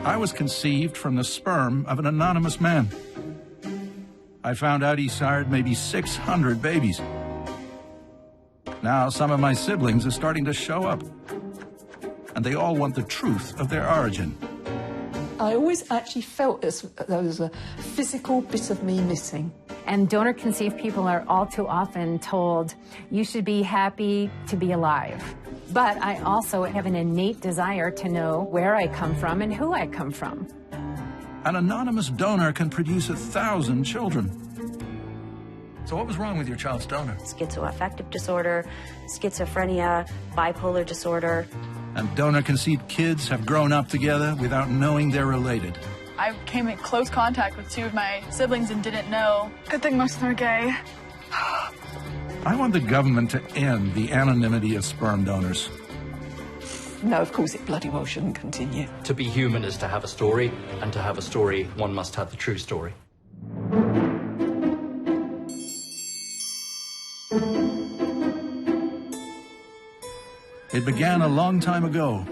I was conceived from the sperm of an anonymous man. I found out he sired maybe 600 babies. Now some of my siblings are starting to show up, and they all want the truth of their origin. I always actually felt as there was a physical bit of me missing. And donor-conceived people are all too often told, you should be happy to be alive. But I also have an innate desire to know where I come from and who I come from. An anonymous donor can produce 1,000 children. So what was wrong with your child's donor? Schizoaffective disorder, schizophrenia, bipolar disorder. And donor-conceived kids have grown up together without knowing they're related. I came in close contact with 2 of my siblings and didn't know. Good thing most of them are gay. I want the government to end the anonymity of sperm donors. No, of course it bloody well shouldn't continue. To be human is to have a story, and to have a story, one must have the true story. It began a long time ago,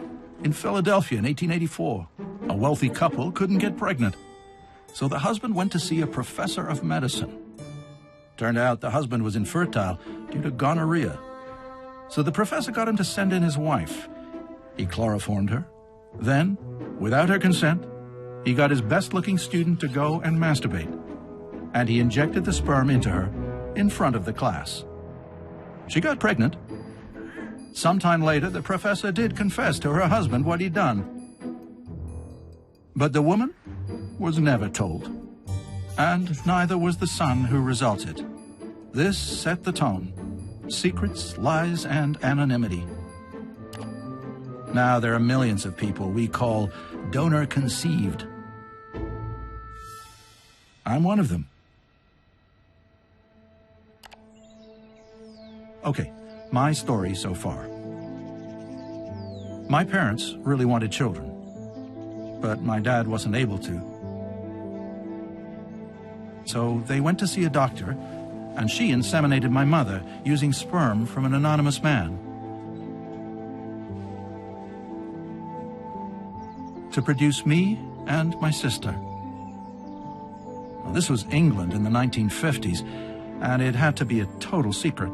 in Philadelphia in 1884. A wealthy couple couldn't get pregnant, so the husband went to see a professor of medicine. Turned out the husband was infertile due to gonorrhea. So the professor got him to send in his wife. He chloroformed her. Then, without her consent, he got his best-looking student to go and masturbate. And he injected the sperm into her in front of the class. She got pregnant. Sometime later, the professor did confess to her husband what he'd done. But the woman was never told. And neither was the son who resulted. This set the tone. Secrets, lies, and anonymity. Now there are millions of people we call donor-conceived. I'm one of them. Okay, my story so far. My parents really wanted children, but my dad wasn't able to. So they went to see a doctor, and she inseminated my mother using sperm from an anonymous man. To produce me and my sister. Well, this was England in the 1950s, and it had to be a total secret.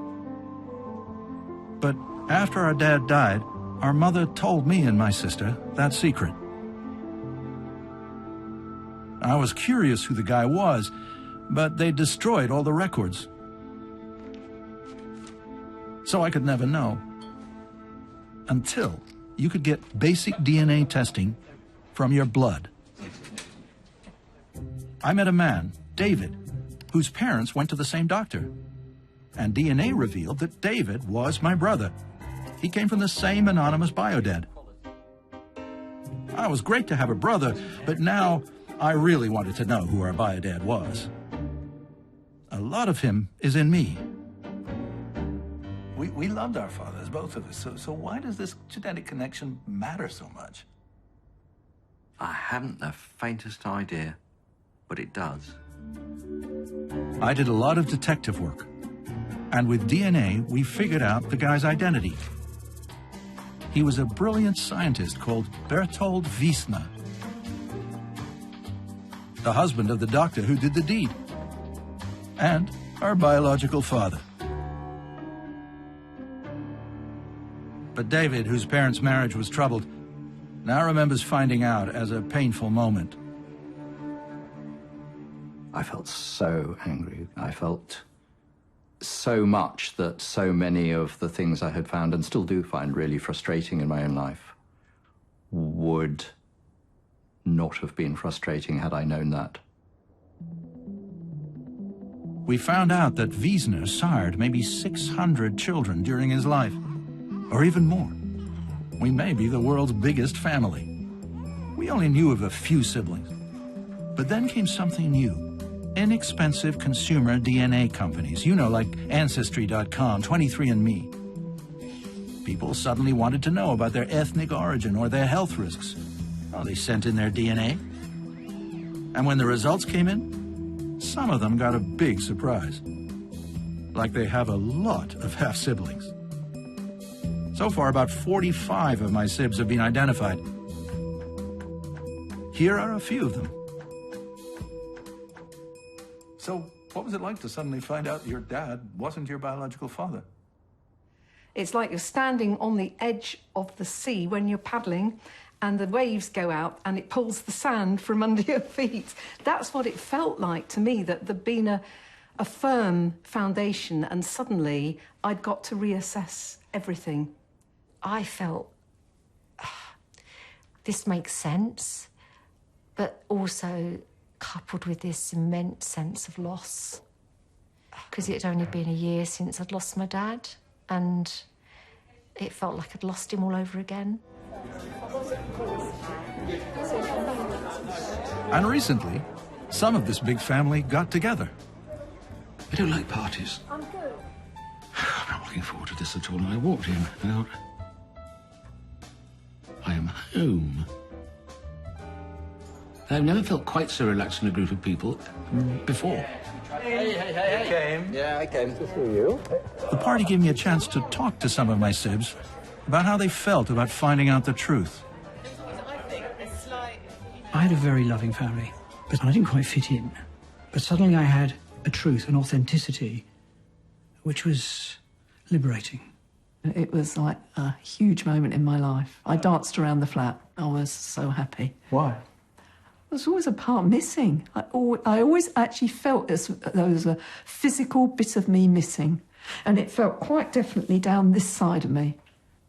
But after our dad died, our mother told me and my sister that secret. I was curious who the guy was, but they destroyed all the records. So I could never know. Until you could get basic DNA testing from your blood. I met a man, David, whose parents went to the same doctor. And DNA revealed that David was my brother. He came from the same anonymous biodad. It was great to have a brother, but now I really wanted to know who our biodad was. A lot of him is in me. We loved our fathers, both of us, so why does this genetic connection matter so much? I haven't the faintest idea, but it does. I did a lot of detective work, and with DNA, we figured out the guy's identity. He was a brilliant scientist called Berthold Wiesner, the husband of the doctor who did the deed, and our biological father. But David, whose parents' marriage was troubled, now remembers finding out as a painful moment. I felt so angry. I felt so much that so many of the things I had found, and still do find really frustrating in my own life, would not have been frustrating had I known that. We found out that Wiesner sired maybe 600 children during his life, or even more. We may be the world's biggest family. We only knew of a few siblings. But then came something new. Inexpensive consumer DNA companies, like Ancestry.com, 23andMe. People suddenly wanted to know about their ethnic origin or their health risks. They sent in their DNA. And when the results came in, some of them got a big surprise. Like they have a lot of half-siblings. So far, about 45 of my sibs have been identified. Here are a few of them. So, what was it like to suddenly find out your dad wasn't your biological father? It's like you're standing on the edge of the sea when you're paddling and the waves go out and it pulls the sand from under your feet. That's what it felt like to me, that there'd been a firm foundation and suddenly I'd got to reassess everything. I felt, this makes sense, but also coupled with this immense sense of loss. Because it had only been a year since I'd lost my dad, and it felt like I'd lost him all over again. And recently, some of this big family got together. I don't like parties. I'm not looking forward to this at all, and I walked in and out. I am home. I've never felt quite so relaxed in a group of people before. Hey. Yeah, I came to see you. The party gave me a chance to talk to some of my sibs about how they felt about finding out the truth. I had a very loving family, but I didn't quite fit in. But suddenly I had a truth, an authenticity, which was liberating. It was like a huge moment in my life. I danced around the flat. I was so happy. Why? There's always a part missing. I always actually felt as though there was a physical bit of me missing. And it felt quite definitely down this side of me.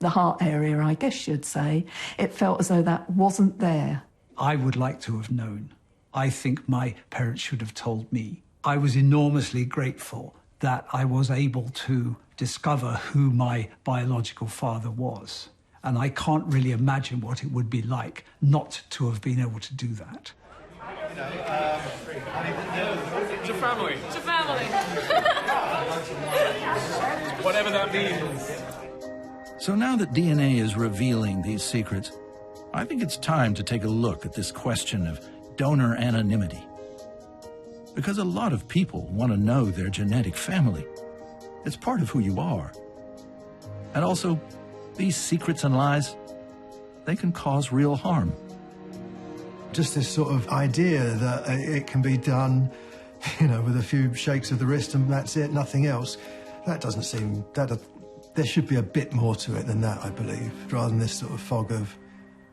The heart area, I guess you'd say. It felt as though that wasn't there. I would like to have known. I think my parents should have told me. I was enormously grateful that I was able to discover who my biological father was. And I can't really imagine what it would be like not to have been able to do that. It's a family. It's a family. Whatever that means. So now that DNA is revealing these secrets, I think it's time to take a look at this question of donor anonymity. Because a lot of people want to know their genetic family. It's part of who you are. And also, these secrets and lies, they can cause real harm. Just this sort of idea that it can be done, you know, with a few shakes of the wrist and that's it, nothing else. That doesn't seem... there should be a bit more to it than that, I believe, rather than this sort of fog of,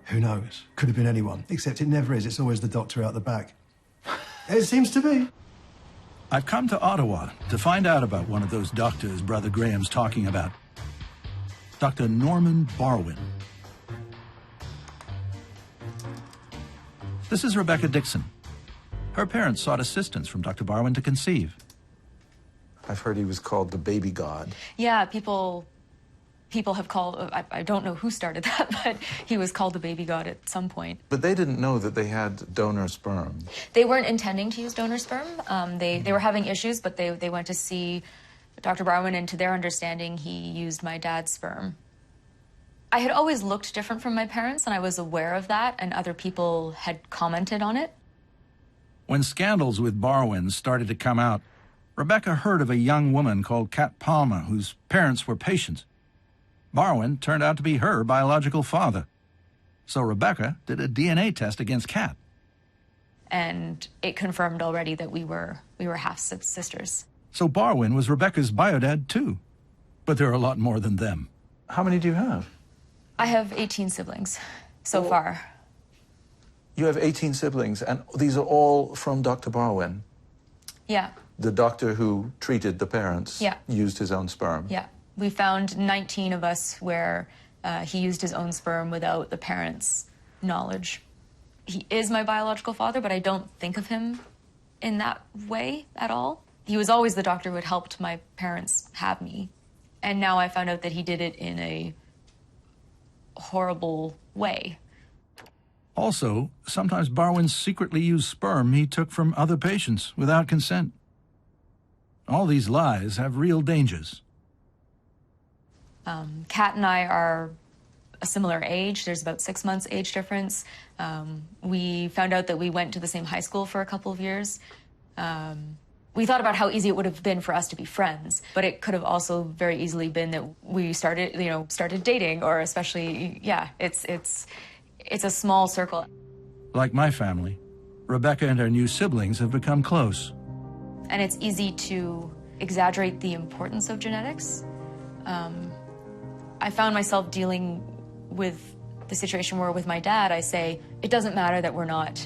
who knows, could have been anyone. Except it never is, it's always the doctor out the back. It seems to be. I've come to Ottawa to find out about one of those doctors Brother Graham's talking about. Dr. Norman Barwin. This is Rebecca Dixon. Her parents sought assistance from Dr. Barwin to conceive. I've heard he was called the baby god. Yeah, people have called, I don't know who started that, but he was called the baby god at some point. But they didn't know that they had donor sperm. They weren't intending to use donor sperm. They were having issues, but they went to see Dr. Barwin, and to their understanding, he used my dad's sperm. I had always looked different from my parents, and I was aware of that, and other people had commented on it. When scandals with Barwin started to come out, Rebecca heard of a young woman called Kat Palmer, whose parents were patients. Barwin turned out to be her biological father. So Rebecca did a DNA test against Kat. And it confirmed already that we were half-sisters. So Barwin was Rebecca's biodad too. But there are a lot more than them. How many do you have? I have 18 siblings so far. You have 18 siblings, and these are all from Dr. Barwin? Yeah. The doctor who treated the parents used his own sperm? Yeah. We found 19 of us where he used his own sperm without the parents' knowledge. He is my biological father, but I don't think of him in that way at all. He was always the doctor who had helped my parents have me. And now I found out that he did it in a horrible way. Also, sometimes Barwin secretly used sperm he took from other patients without consent. All these lies have real dangers. Kat and I are a similar age. There's about 6 months age difference. We found out that we went to the same high school for a couple of years. We thought about how easy it would have been for us to be friends, but it could have also very easily been that we started dating, or especially, it's a small circle. Like my family, Rebecca and her new siblings have become close. And it's easy to exaggerate the importance of genetics. I found myself dealing with the situation where with my dad, I say, it doesn't matter that we're not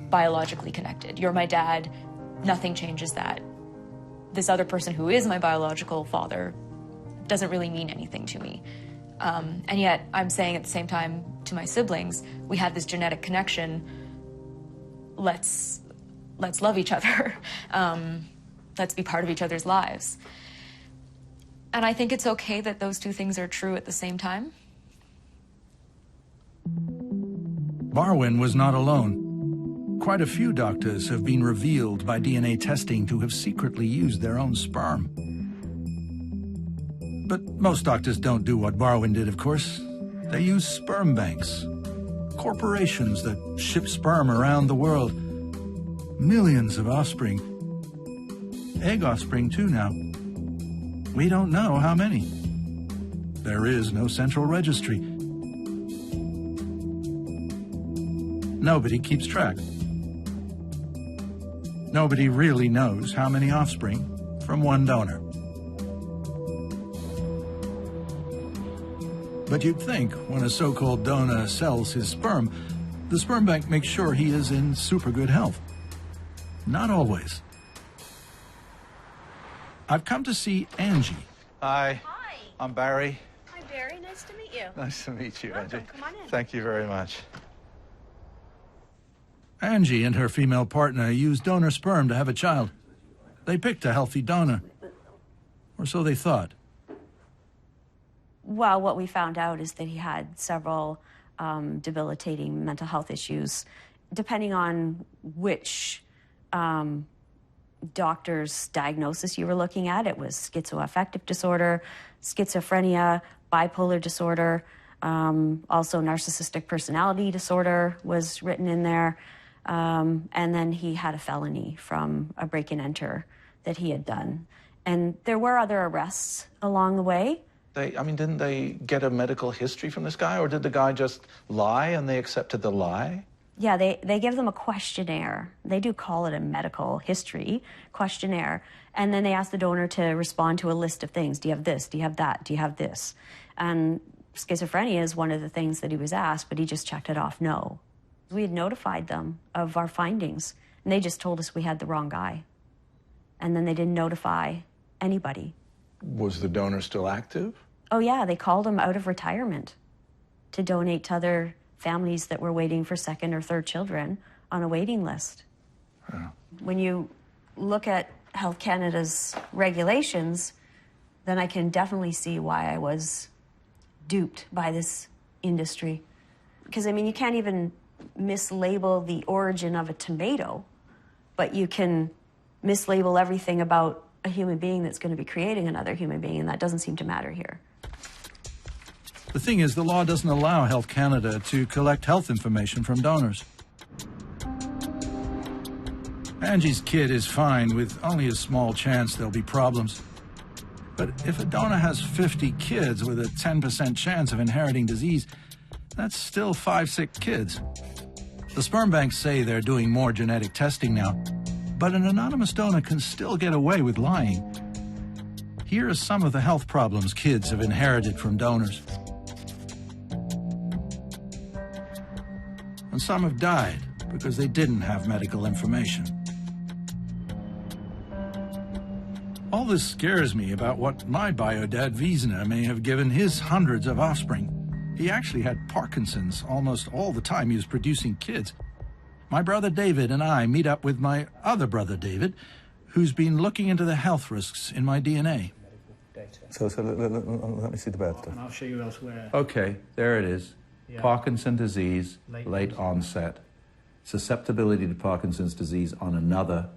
biologically connected. You're my dad, nothing changes that. This other person who is my biological father doesn't really mean anything to me. And yet I'm saying at the same time to my siblings, we have this genetic connection. Let's love each other. Let's be part of each other's lives. And I think it's okay that those two things are true at the same time. Barwin was not alone. Quite a few doctors have been revealed by DNA testing to have secretly used their own sperm. But most doctors don't do what Barwin did, of course. They use sperm banks, corporations that ship sperm around the world. Millions of offspring. Egg offspring, too, now. We don't know how many. There is no central registry. Nobody keeps track. Nobody really knows how many offspring from one donor. But you'd think when a so-called donor sells his sperm, the sperm bank makes sure he is in super good health. Not always. I've come to see Angie. Hi. Hi. I'm Barry. Hi, Barry. Nice to meet you. Nice to meet you, Welcome. Angie. Come on in. Thank you very much. Angie and her female partner used donor sperm to have a child. They picked a healthy donor. Or so they thought. Well, what we found out is that he had several debilitating mental health issues. Depending on which doctor's diagnosis you were looking at, it was schizoaffective disorder, schizophrenia, bipolar disorder, also narcissistic personality disorder was written in there. And then he had a felony from a break-and-enter that he had done. And there were other arrests along the way. Didn't they get a medical history from this guy, or did the guy just lie and they accepted the lie? Yeah, they give them a questionnaire. They do call it a medical history questionnaire. And then they ask the donor to respond to a list of things. Do you have this? Do you have that? Do you have this? And schizophrenia is one of the things that he was asked, but he just checked it off no. We had notified them of our findings, and they just told us we had the wrong guy. And then they didn't notify anybody. Was the donor still active? Oh, yeah, they called him out of retirement to donate to other families that were waiting for second or third children on a waiting list. Yeah. When you look at Health Canada's regulations, then I can definitely see why I was duped by this industry. Because, you can't even mislabel the origin of a tomato, but you can mislabel everything about a human being that's going to be creating another human being, and that doesn't seem to matter here. The thing is, the law doesn't allow Health Canada to collect health information from donors. Angie's kid is fine with only a small chance there'll be problems. But if a donor has 50 kids with a 10% chance of inheriting disease, that's still 5 sick kids. The sperm banks say they're doing more genetic testing now, but an anonymous donor can still get away with lying. Here are some of the health problems kids have inherited from donors. And some have died because they didn't have medical information. All this scares me about what my bio-dad Wiesner may have given his hundreds of offspring. He actually had Parkinson's almost all the time he was producing kids. My brother David and I meet up with my other brother David, who's been looking into the health risks in my DNA. So let me see the bad stuff. And I'll show you elsewhere. Okay, there it is. Yeah. Parkinson's disease, late onset. Susceptibility to Parkinson's disease on another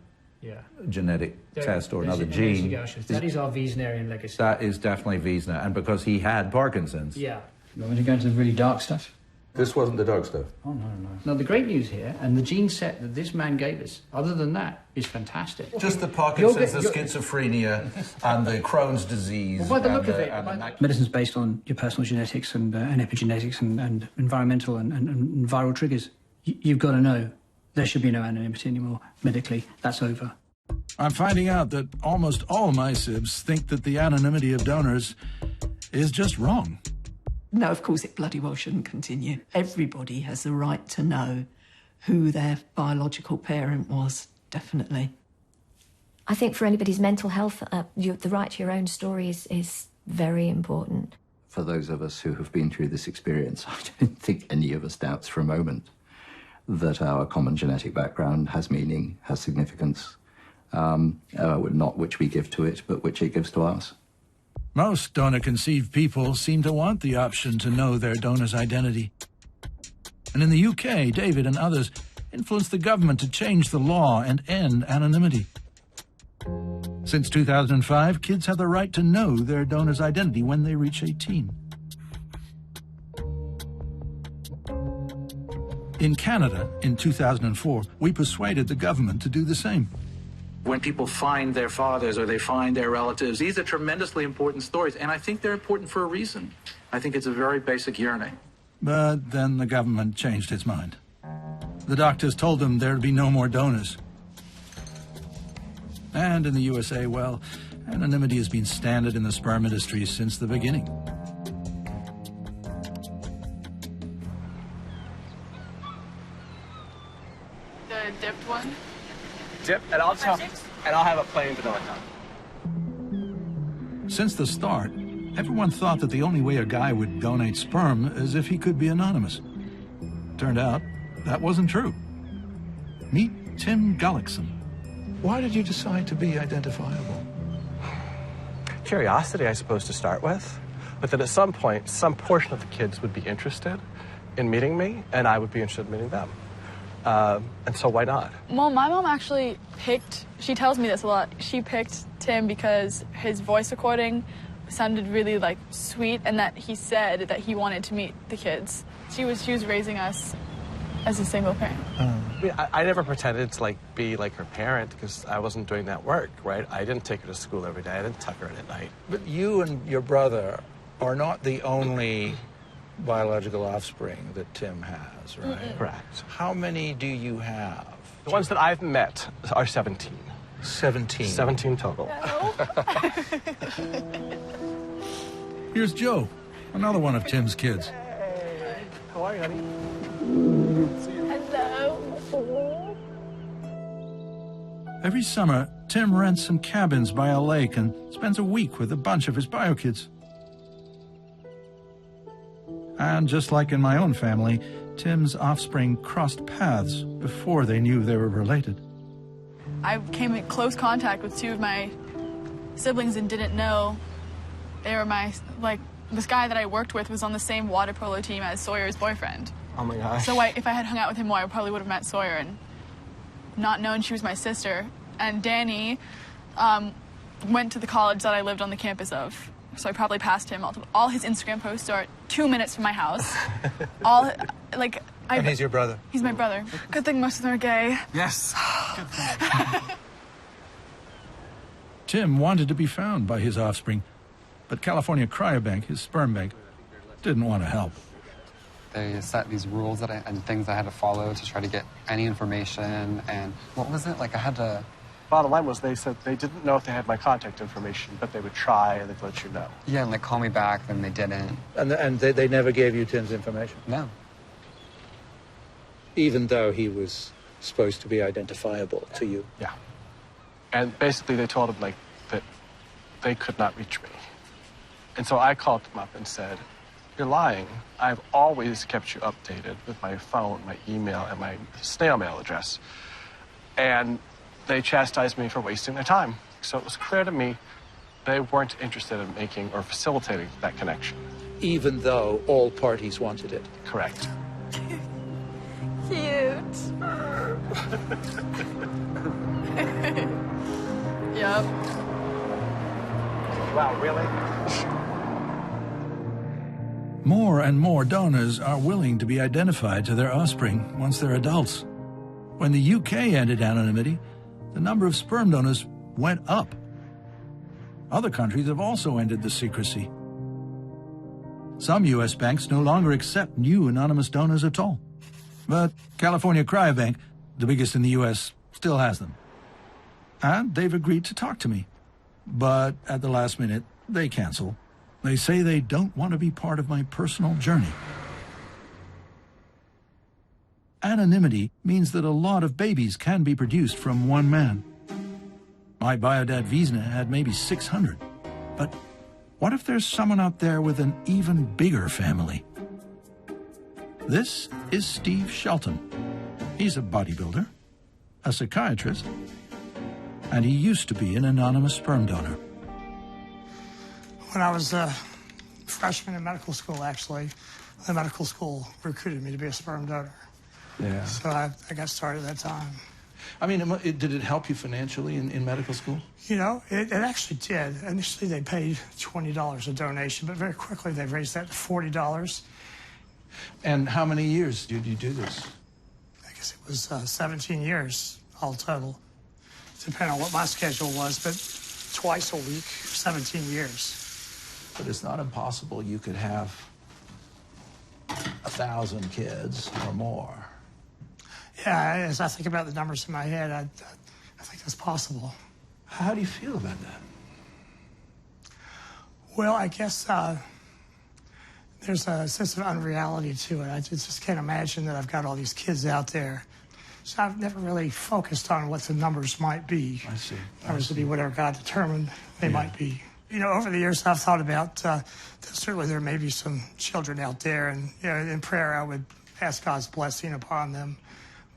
genetic test or another gene. That is our Wiesnerian legacy. That is definitely Wiesner, and because he had Parkinson's. Yeah. You want me to go into the really dark stuff? This wasn't the dark stuff. Oh, no. Now, the great news here, and the gene set that this man gave us, other than that, is fantastic. Just the Parkinson's, the schizophrenia, and the Crohn's disease. Well, by the look of it, medicine's based on your personal genetics and epigenetics and environmental and viral triggers. You've got to know. There should be no anonymity anymore. Medically, that's over. I'm finding out that almost all my sibs think that the anonymity of donors is just wrong. No, of course it bloody well shouldn't continue. Everybody has the right to know who their biological parent was, definitely. I think for anybody's mental health, the right to your own story is very important. For those of us who have been through this experience, I don't think any of us doubts for a moment that our common genetic background has meaning, has significance, not which we give to it, but which it gives to us. Most donor-conceived people seem to want the option to know their donor's identity. And in the UK, David and others influenced the government to change the law and end anonymity. Since 2005, kids have the right to know their donor's identity when they reach 18. In Canada, in 2004, we persuaded the government to do the same. When people find their fathers or they find their relatives, these are tremendously important stories, and I think they're important for a reason. I think it's a very basic yearning. But then the government changed its mind. The doctors told them there'd be no more donors. And in the USA, well, anonymity has been standard in the sperm industry since the beginning. The dipped one? Dip, and I'll have a plain vanilla top. Since the start, everyone thought that the only way a guy would donate sperm is if he could be anonymous. Turned out, that wasn't true. Meet Tim Gullickson. Why did you decide to be identifiable? Curiosity, I suppose, to start with. But then at some point, some portion of the kids would be interested in meeting me, and I would be interested in meeting them. And so why not? Well, my mom actually picked, she tells me this a lot, she picked Tim because his voice recording sounded really, like, sweet, and that he said that he wanted to meet the kids. She was raising us as a single parent. I never pretended to, like, be like her parent because I wasn't doing that work, right? I didn't take her to school every day. I didn't tuck her in at night. But you and your brother are not the only biological offspring that Tim has, right? Mm-mm. Correct. How many do you have? The ones that I've met are 17. 17? 17 total. Here's Joe, another one of Tim's kids. How are you, honey? Hello. Every summer, Tim rents some cabins by a lake and spends a week with a bunch of his bio kids. And just like in my own family, Tim's offspring crossed paths before they knew they were related. I came in close contact with two of my siblings and didn't know they were my, like, this guy that I worked with was on the same water polo team as Sawyer's boyfriend. Oh my gosh. So if I had hung out with him more, I probably would have met Sawyer and not known she was my sister. And Danny went to the college that I lived on the campus of. So I probably passed him. All his Instagram posts are 2 minutes from my house. And he's your brother? He's my brother. Good thing most of them are gay. Yes. Good thing. Tim wanted to be found by his offspring, but California Cryobank, his sperm bank, didn't want to help. They set these rules and things I had to follow to try to get any information. And what was it? Like I had to... Bottom line was they said they didn't know if they had my contact information, but they would try and they'd let you know. Yeah, and they call me back, then they didn't. And they never gave you Tim's information? No. Even though he was supposed to be identifiable to you? Yeah. And basically they told him, like, that they could not reach me. And so I called them up and said, "You're lying. I've always kept you updated with my phone, my email, and my snail mail address." And they chastised me for wasting their time. So it was clear to me they weren't interested in making or facilitating that connection. Even though all parties wanted it? Correct. Cute. Yep. Wow, really? More and more donors are willing to be identified to their offspring once they're adults. When the UK ended anonymity, the number of sperm donors went up. Other countries have also ended the secrecy. Some US banks no longer accept new anonymous donors at all. But California Cryobank, the biggest in the U.S., still has them. And they've agreed to talk to me. But at the last minute, they cancel. They say they don't want to be part of my personal journey. Anonymity means that a lot of babies can be produced from one man. My biodad Wiesner had maybe 600. But what if there's someone out there with an even bigger family? This is Steve Shelton. He's a bodybuilder, a psychiatrist, and he used to be an anonymous sperm donor. When I was a freshman in medical school, actually, the medical school recruited me to be a sperm donor. Yeah. So I got started at that time. I mean, did it help you financially in medical school? You know, it actually did. Initially, they paid $20 a donation, but very quickly they raised that to $40. And how many years did you do this? I guess it was 17 years all total. Depending on what my schedule was, but twice a week, 17 years. But it's not impossible you could have 1,000 kids or more. Yeah, as I think about the numbers in my head, I think that's possible. How do you feel about that? Well, I guess there's a sense of unreality to it. I just can't imagine that I've got all these kids out there. So I've never really focused on what the numbers might be. I see. Numbers would be whatever God determined they might be. You know, over the years, I've thought about that certainly there may be some children out there, and you know, in prayer, I would ask God's blessing upon them.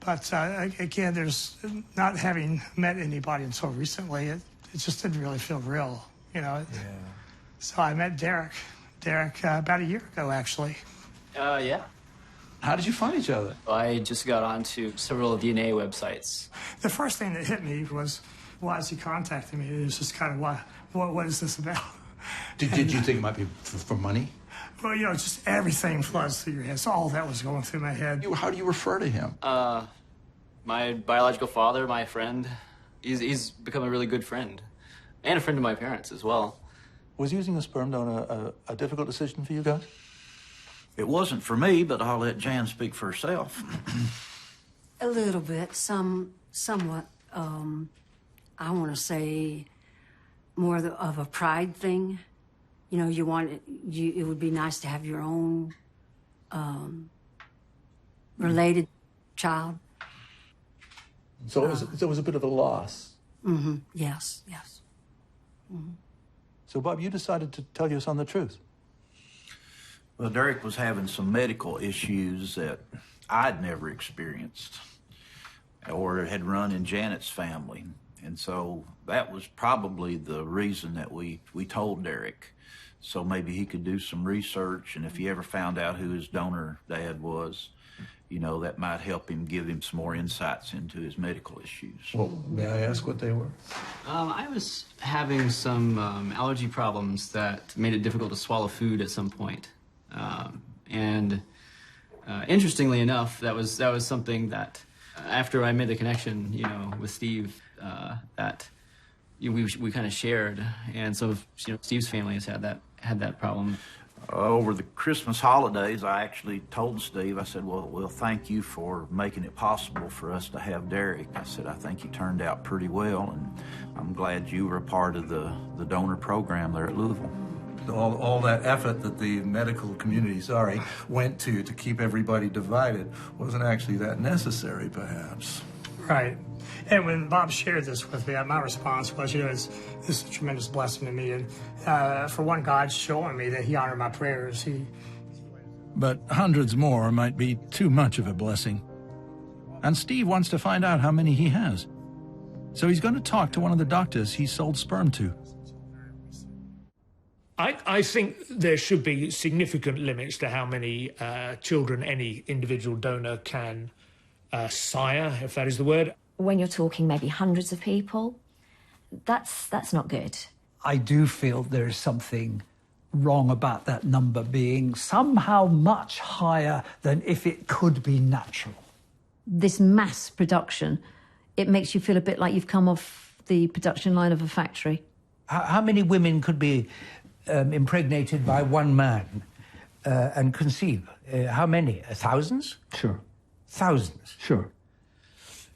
But again, there's not having met anybody until recently, it just didn't really feel real, you know. Yeah. So I met Derek about a year ago, actually. Yeah. How did you find each other? I just got onto several DNA websites. The first thing that hit me was, why is he contacting me? It was just kind of, what is this about? Did you think it might be for money? Well, you know, just everything floods through your head. So all that was going through my head. How do you refer to him? My biological father, my friend. He's become a really good friend. And a friend of my parents as well. Was using a sperm donor a difficult decision for you guys? It wasn't for me, but I'll let Jan speak for herself. A little bit, somewhat. I want to say more of a pride thing. You know, it would be nice to have your own related child. So it was a bit of a loss. Mm-hmm. Yes. Mm-hmm. So, Bob, you decided to tell your son the truth. Well, Derek was having some medical issues that I'd never experienced or had run in Janet's family. And so that was probably the reason that we told Derek. So maybe he could do some research, and if he ever found out who his donor dad was, you know, that might help him, give him some more insights into his medical issues. Well, may I ask what they were? I was having some allergy problems that made it difficult to swallow food at some point. Interestingly enough, that was something that after I made the connection, you know, with Steve, that we kind of shared, and so you know, Steve's family has had that problem. Over the Christmas holidays, I actually told Steve, I said, well, thank you for making it possible for us to have Derek. I said, I think he turned out pretty well, and I'm glad you were a part of the donor program there at Louisville. All that effort that the medical community, went to keep everybody divided wasn't actually that necessary, perhaps. Right. And when Bob shared this with me, my response was, you know, this is a tremendous blessing to me. And for one, God's showing me that he honored my prayers. But hundreds more might be too much of a blessing. And Steve wants to find out how many he has. So he's going to talk to one of the doctors he sold sperm to. I think there should be significant limits to how many children any individual donor can sire, if that is the word. When you're talking maybe hundreds of people, that's not good. I do feel there is something wrong about that number being somehow much higher than if it could be natural. This mass production, it makes you feel a bit like you've come off the production line of a factory. How many women could be impregnated by one man and conceive? How many? Thousands? Sure. Thousands? Sure.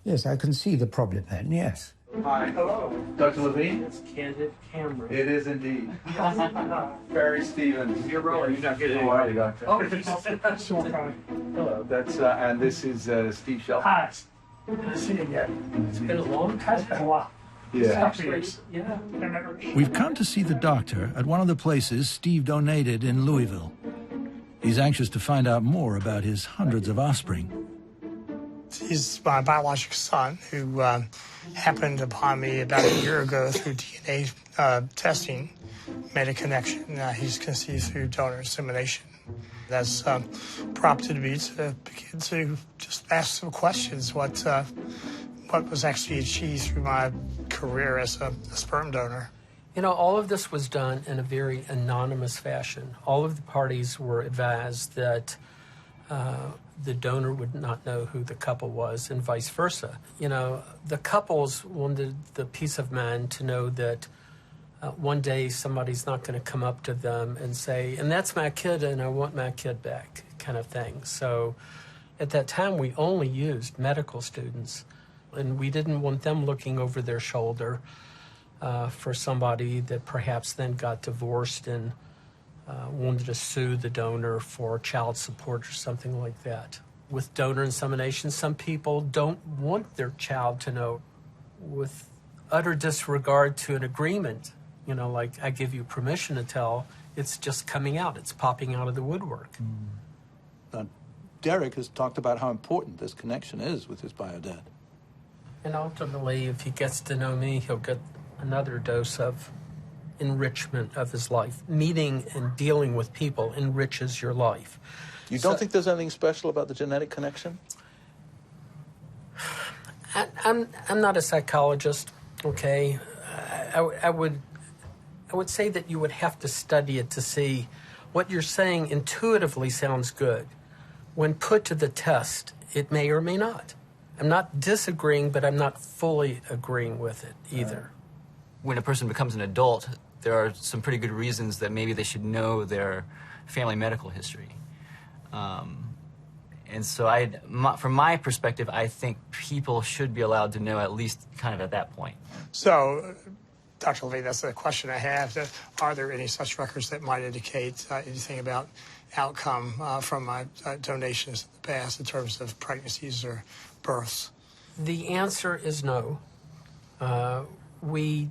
Yes, I can see the problem then, yes. Hi. Hello. Dr. Levine? It's Candid Cameron. It is indeed. Barry Stevens. You're rolling. You're not getting How are you, Doctor? Oh, hello. That's and this is Steve Shelton. Hi. Good to see you again. It's been a long time. It's been a while. Yeah. Actually, yeah. We've come to see the doctor at one of the places Steve donated in Louisville. He's anxious to find out more about his hundreds of offspring. He's my biological son who happened upon me about a year ago through DNA testing, made a connection. He's conceived through donor insemination. That's prompted me to begin to just ask some questions. What was actually achieved through my career as a sperm donor? You know, all of this was done in a very anonymous fashion. All of the parties were advised that the donor would not know who the couple was and vice versa. You know, the couples wanted the peace of mind to know that one day somebody's not going to come up to them and say, and that's my kid and I want my kid back, kind of thing. So at that time, we only used medical students, and we didn't want them looking over their shoulder for somebody that perhaps then got divorced and wanted to sue the donor for child support or something like that. With donor insemination, some people don't want their child to know, with utter disregard to an agreement. You know, like, I give you permission to tell, it's just coming out. It's popping out of the woodwork. Derek has talked about how important this connection is with his bio dad. And ultimately, if he gets to know me, he'll get another dose of enrichment of his life. Meeting and dealing with people enriches your life. You don't think there's anything special about the genetic connection? I'm not a psychologist, okay? I would say that you would have to study it to see. What you're saying intuitively sounds good. When put to the test, it may or may not. I'm not disagreeing, but I'm not fully agreeing with it either. When a person becomes an adult, there are some pretty good reasons that maybe they should know their family medical history. And so from my perspective, I think people should be allowed to know at least kind of at that point. So, Dr. Levine, that's the question I have. Are there any such records that might indicate anything about outcome from my donations in the past in terms of pregnancies or births? The answer is no. We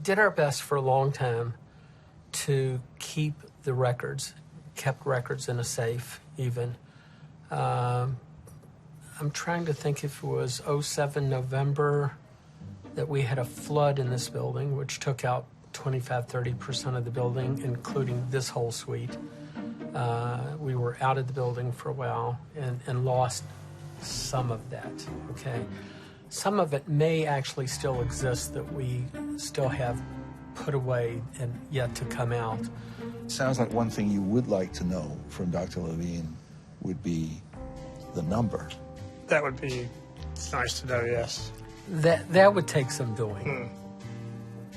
did our best for a long time to keep the records, kept records in a safe even. I'm trying to think if it was 07 November that we had a flood in this building, which took out 25–30% of the building, including this whole suite. We were out of the building for a while and lost some of that, okay? Some of it may actually still exist that we still have put away and yet to come out. Sounds like one thing you would like to know from Dr. Levine would be the number. That would be nice to know, yes. That would take some doing.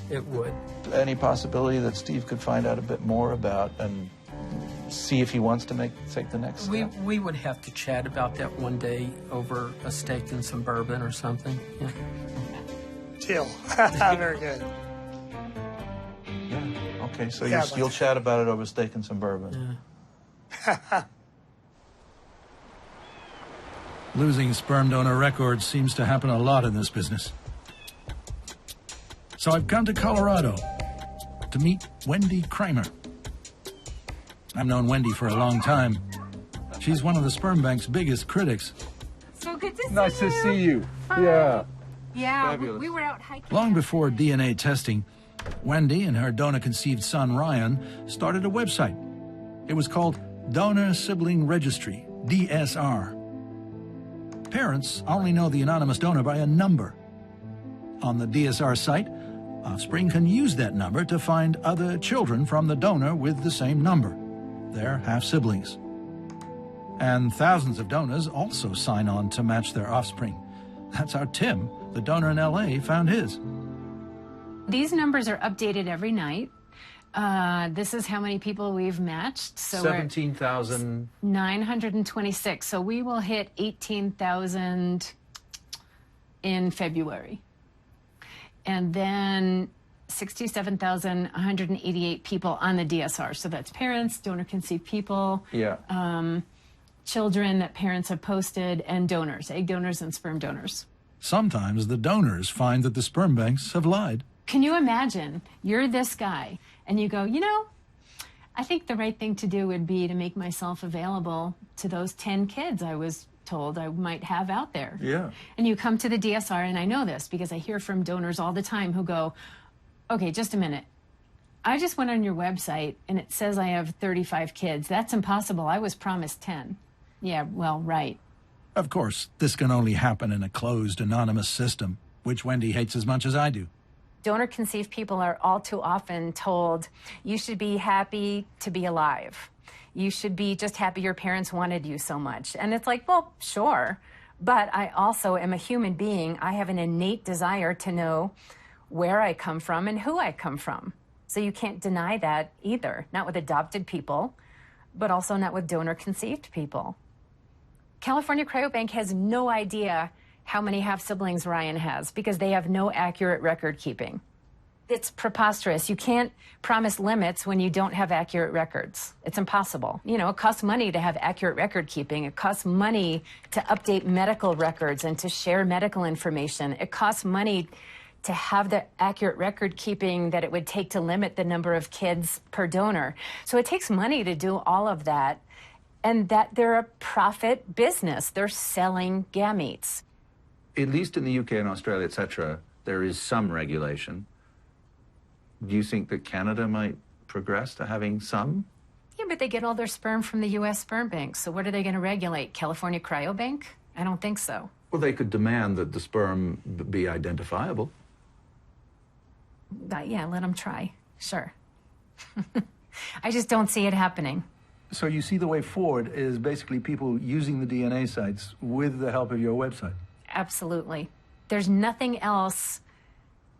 It would. Any possibility that Steve could find out a bit more about and see if he wants to take the next step? We would have to chat about that one day over a steak and some bourbon or something. Yeah. Deal. Very good. Yeah. Okay, so Yeah, you'll chat about it over steak and some bourbon. Yeah. Losing sperm donor records seems to happen a lot in this business. So I've come to Colorado to meet Wendy Kramer. I've known Wendy for a long time. She's one of the sperm bank's biggest critics. So good to see you. Nice to see you. Hi. Yeah. Yeah, Fabulous. we were out hiking. Long before DNA testing, Wendy and her donor-conceived son, Ryan, started a website. It was called Donor Sibling Registry, DSR. Parents only know the anonymous donor by a number. On the DSR site, offspring can use that number to find other children from the donor with the same number. They're half-siblings. And thousands of donors also sign on to match their offspring. That's how Tim, the donor in LA, found his. These numbers are updated every night. This is how many people we've matched. So 17,000. 926. So we will hit 18,000 in February. And then 67,188 people on the DSR. So that's parents, donor-conceived people, children that parents have posted, and donors, egg donors and sperm donors. Sometimes the donors find that the sperm banks have lied. Can you imagine? You're this guy, and you go, you know, I think the right thing to do would be to make myself available to those 10 kids I was told I might have out there. Yeah. And you come to the DSR, and I know this because I hear from donors all the time who go, okay, just a minute. I just went on your website, and it says I have 35 kids. That's impossible. I was promised 10. Yeah, well, right. Of course, this can only happen in a closed, anonymous system, which Wendy hates as much as I do. Donor-conceived people are all too often told, you should be happy to be alive. You should be just happy your parents wanted you so much. And it's like, well, sure. But I also am a human being. I have an innate desire to know where I come from and who I come from. So you can't deny that either. Not with adopted people, but also not with donor-conceived people. California Cryobank has no idea how many half-siblings Ryan has because they have no accurate record keeping. It's preposterous. You can't promise limits when you don't have accurate records. It's impossible. You know, it costs money to have accurate record keeping. It costs money to update medical records and to share medical information. It costs money to have the accurate record keeping that it would take to limit the number of kids per donor. So it takes money to do all of that. And that they're a profit business. They're selling gametes. At least in the UK and Australia, etc., there is some regulation. Do you think that Canada might progress to having some? Yeah, but they get all their sperm from the U.S. sperm banks. So what are they going to regulate? California Cryobank? I don't think so. Well, they could demand that the sperm be identifiable. Yeah, let them try. Sure. I just don't see it happening. So you see the way forward is basically people using the DNA sites with the help of your website? Absolutely. There's nothing else.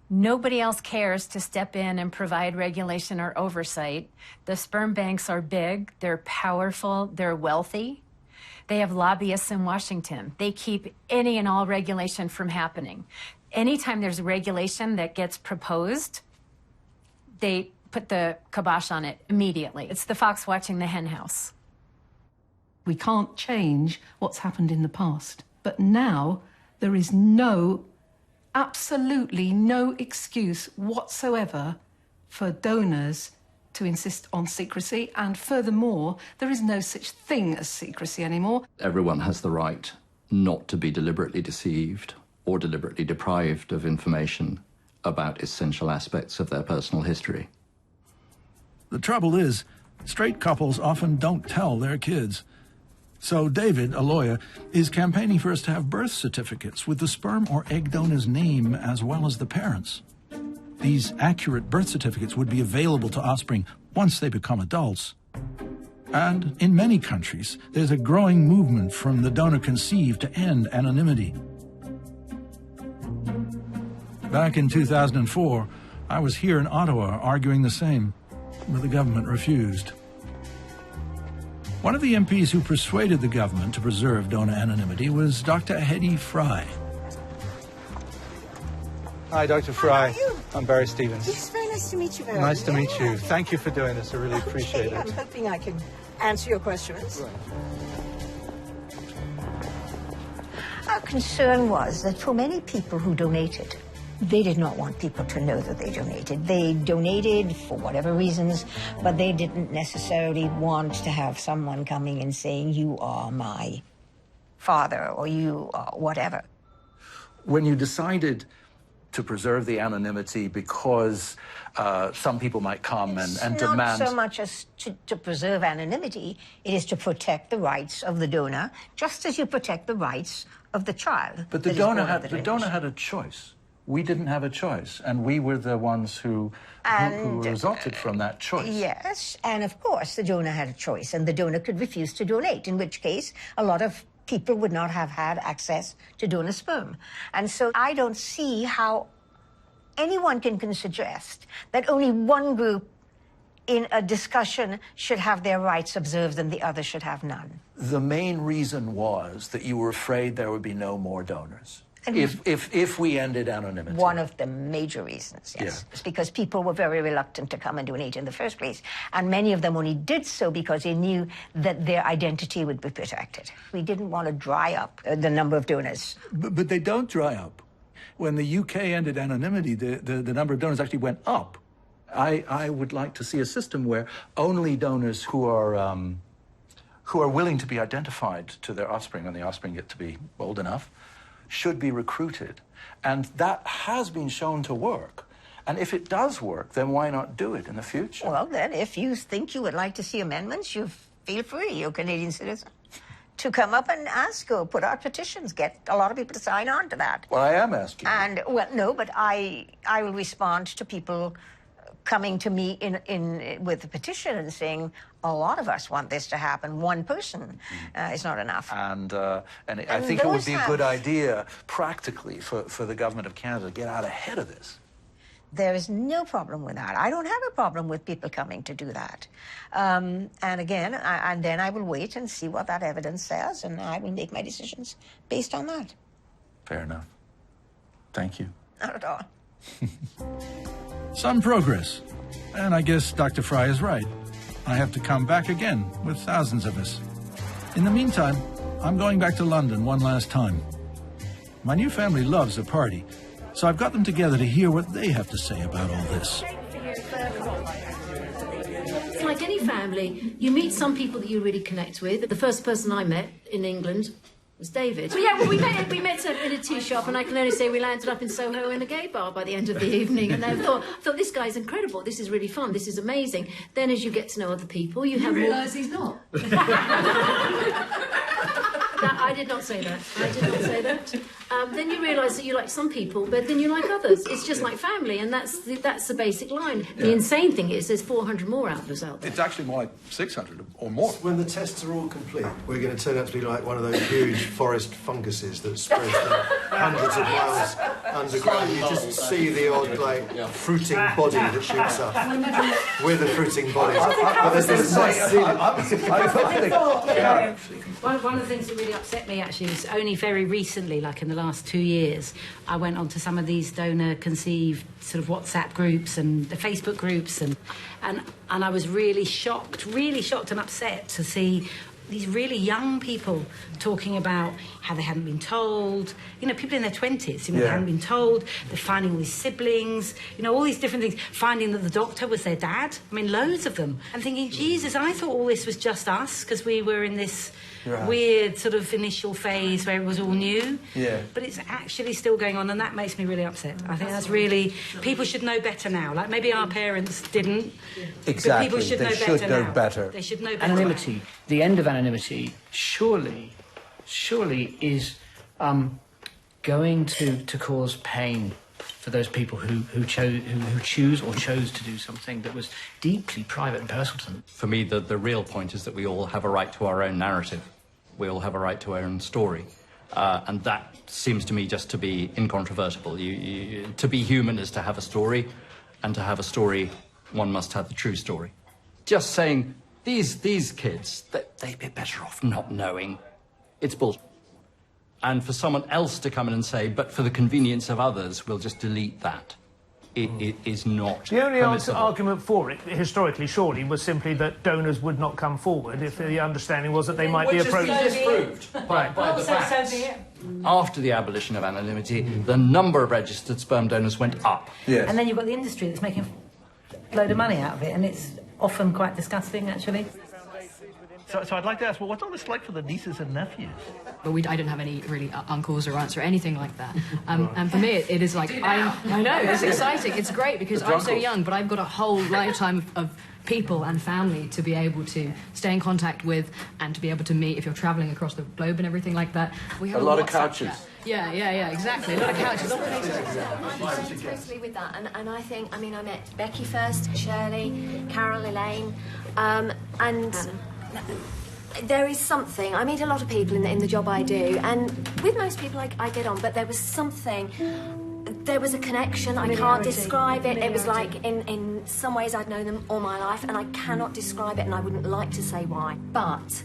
Nobody else cares to step in and provide regulation or oversight. The sperm banks are big, they're powerful, they're wealthy. They have lobbyists in Washington. They keep any and all regulation from happening. Anytime there's regulation that gets proposed, they put the kibosh on it immediately. It's the fox watching the hen house. We can't change what's happened in the past. But now there is absolutely no excuse whatsoever for donors to insist on secrecy. And furthermore, there is no such thing as secrecy anymore. Everyone has the right not to be deliberately deceived or deliberately deprived of information about essential aspects of their personal history. The trouble is, straight couples often don't tell their kids. So David, a lawyer, is campaigning for us to have birth certificates with the sperm or egg donor's name as well as the parents. These accurate birth certificates would be available to offspring once they become adults. And in many countries, there's a growing movement from the donor-conceived to end anonymity. Back in 2004, I was here in Ottawa arguing the same, but the government refused. One of the MPs who persuaded the government to preserve donor anonymity was Dr. Hedy Fry. Hi, Dr. Fry. How are you? I'm Barry Stevens. It's very nice to meet you, Barry. Nice to meet you. Thank you for doing this. I really appreciate I'm it. hoping I can answer your questions. Right. Our concern was that for many people who donated, they did not want people to know that they donated. They donated for whatever reasons, but they didn't necessarily want to have someone coming and saying, you are my father, or you are whatever. When you decided to preserve the anonymity because some people might come and demand... Not so much as to preserve anonymity, it is to protect the rights of the donor, just as you protect the rights of the child. But the donor had a choice. We didn't have a choice, and we were the ones who resulted from that choice. Yes, and of course the donor had a choice, and the donor could refuse to donate, in which case a lot of people would not have had access to donor sperm. And so I don't see how anyone can suggest that only one group in a discussion should have their rights observed and the other should have none. The main reason was that you were afraid there would be no more donors. And If we ended anonymity. one of the major reasons, yes. Yeah. It's because people were very reluctant to come and donate in the first place. And many of them only did so because they knew that their identity would be protected. We didn't want to dry up the number of donors. But they don't dry up. When the UK ended anonymity, the number of donors actually went up. I would like to see a system where only donors who are willing to be identified to their offspring, and the offspring get to be old enough, should be recruited. And that has been shown to work. And if it does work, then why not do it in the future? Well, then, if you think you would like to see amendments, you feel free, you're a Canadian citizen, to come up and ask or put out petitions, get a lot of people to sign on to that. Well, I am asking. And, well, no, but I will respond to people coming to me with a petition and saying, a lot of us want this to happen. One person is not enough. And I think it would be a good idea, practically, for the government of Canada to get out ahead of this. There is no problem with that. I don't have a problem with people coming to do that. And again, and then I will wait and see what that evidence says, and I will make my decisions based on that. Fair enough. Thank you. Not at all. Some progress. And I guess Dr. Fry is right. I have to come back again with thousands of us. In the meantime, I'm going back to London one last time. My new family loves a party, so I've got them together to hear what they have to say about all this. It's like any family. You meet some people that you really connect with. The first person I met in England was David. Well, yeah, well, we met in a tea shop, and I can only say we landed up in Soho in a gay bar by the end of the evening. And I thought, this guy's incredible. This is really fun. This is amazing. Then, as you get to know other people, you have realise he's not. I did not say that. I did not say that. Then you realise that you like some people, but then you like others. It's just like family, and that's the basic line. Yeah. The insane thing is there's 400 more outlaws out there. It's actually more like 600 or more. When the tests are all complete, we're going to turn out to be like one of those huge forest funguses that spread hundreds of miles underground. You just see the odd, fruiting body that shoots up. We're the fruiting bodies. But there's this nice One of the things that really upset me, actually, was only very recently, like in the last 2 years, I went onto some of these donor-conceived sort of WhatsApp groups and the Facebook groups, and I was really shocked and upset to see these really young people talking about how they hadn't been told. You know, people in their 20s, they hadn't been told. They're finding all these siblings, all these different things. Finding that the doctor was their dad. I mean, loads of them. I'm thinking, Jesus, I thought all this was just us because we were in this weird sort of initial phase where it was all new. Yeah. But it's actually still going on, and that makes me really upset. I think that's really... People should know better now. Like, maybe our parents didn't. Exactly. But people should know better. They should know better. Anonymity, the end of anonymity, surely is going to cause pain for those people who choose or chose to do something that was deeply private and personal to them. For me, the real point is that we all have a right to our own narrative. We all have a right to our own story. And that seems to me just to be incontrovertible. To be human is to have a story, and to have a story, one must have the true story. Just saying, these kids, they'd be better off not knowing. It's bullshit. And for someone else to come in and say, but for the convenience of others, we'll just delete that. It is not The only permissible. argument for it, historically, surely, was simply that donors would not come forward if the understanding was that they might be approached. Which has been disproved by the facts. After the abolition of anonymity, the number of registered sperm donors went up. Yes. And then you've got the industry that's making a load of money out of it, and it's often quite disgusting, actually. So I'd like to ask, well, what's all this like for the nieces and nephews? But I don't have any really uncles or aunts or anything like that. And for me, it is like, I know, it's exciting. It's great because I'm so young, but I've got a whole lifetime of people and family to be able to stay in contact with and to be able to meet if you're travelling across the globe and everything like that. We have a lot of couches. Yeah, exactly. A lot of couches. Totally with that. And I think, I met Becky first, Shirley, Carol, Elaine, and... There is something. I meet a lot of people in the job I do, and with most people I get on, but there was something there was a connection. I can't describe it. It was like, in some ways I'd known them all my life, and I cannot describe it, and I wouldn't like to say why. But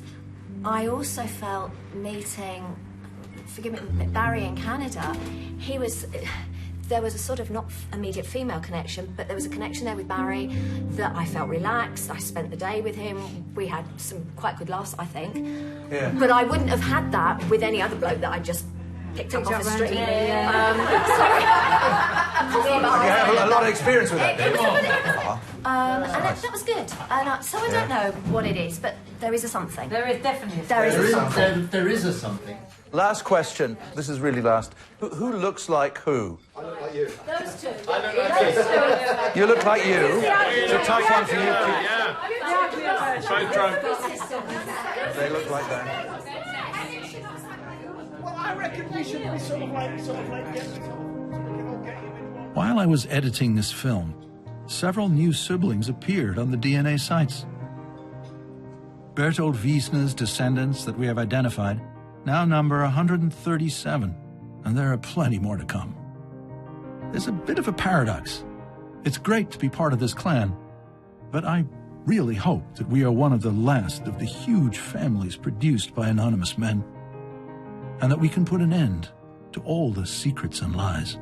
I also felt meeting, forgive me, Barry in Canada, there was a sort of not immediate female connection, but there was a connection there with Barry that I felt relaxed. I spent the day with him. We had some quite good laughs, I think. Yeah. But I wouldn't have had that with any other bloke that I just picked up off the street. You have a lot of experience with that, It was then. and that was good. And so I don't know what it is, but there is a something. There is definitely there is something. There is a something. Last question. This is really last. Who looks like who? Those two. You look like you. It's a tough one for you. They look like that. Well, I reckon we should be sort of like While I was editing this film, several new siblings appeared on the DNA sites. Bertold Wiesner's descendants that we have identified now number 137, and there are plenty more to come. There's a bit of a paradox. It's great to be part of this clan, but I really hope that we are one of the last of the huge families produced by anonymous men, and that we can put an end to all the secrets and lies.